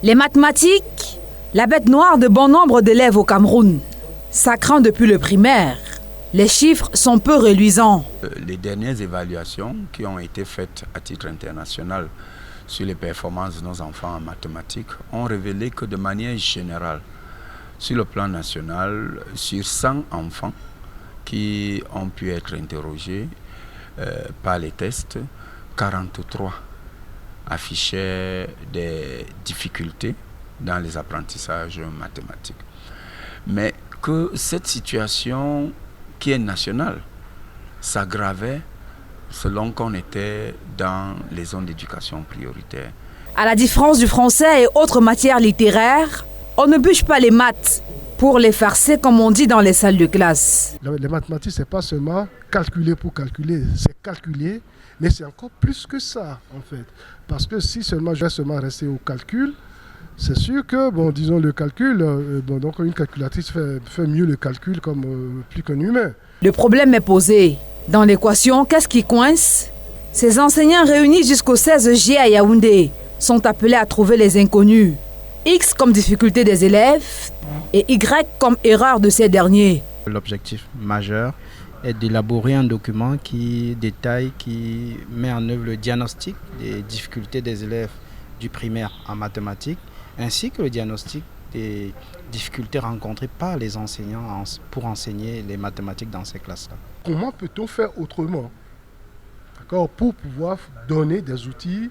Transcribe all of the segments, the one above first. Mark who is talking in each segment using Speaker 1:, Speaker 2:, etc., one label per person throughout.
Speaker 1: Les mathématiques, la bête noire de bon nombre d'élèves au Cameroun. Ça craint depuis le primaire. Les chiffres sont peu reluisants.
Speaker 2: Les dernières évaluations qui ont été faites à titre international sur les performances de nos enfants en mathématiques ont révélé que de manière générale, sur le plan national, sur 100 enfants qui ont pu être interrogés par les tests, 43 affichaient des difficultés dans les apprentissages mathématiques. Mais que cette situation qui est nationale s'aggravait selon qu'on était dans les zones d'éducation prioritaire.
Speaker 1: À la différence du français et autres matières littéraires, on ne bûche pas les maths pour les farcer comme on dit dans les salles de classe.
Speaker 3: Les mathématiques, ce n'est pas seulement calculer pour calculer, c'est calculer, mais c'est encore plus que ça en fait. Parce que si seulement je vais seulement rester au calcul, c'est sûr que, bon, disons le calcul, donc une calculatrice fait mieux le calcul comme plus qu'un humain.
Speaker 1: Le problème est posé. Dans l'équation, qu'est-ce qui coince? Ces enseignants réunis jusqu'au 16 juillet à Yaoundé sont appelés à trouver les inconnus. X comme difficulté des élèves et Y comme erreur de ces derniers.
Speaker 4: L'objectif majeur est d'élaborer un document qui détaille, qui met en œuvre le diagnostic des difficultés des élèves du primaire en mathématiques, ainsi que le diagnostic des difficultés rencontrées par les enseignants pour enseigner les mathématiques dans ces classes-là.
Speaker 3: Comment peut-on faire autrement, d'accord, pour pouvoir donner des outils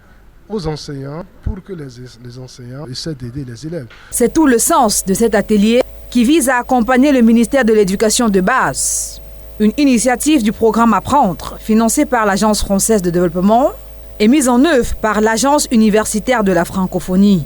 Speaker 3: aux enseignants pour que les enseignants essaient d'aider les élèves?
Speaker 1: C'est tout le sens de cet atelier qui vise à accompagner le ministère de l'Éducation de base. Une initiative du programme Apprendre, financée par l'Agence française de développement et mise en œuvre par l'Agence universitaire de la francophonie.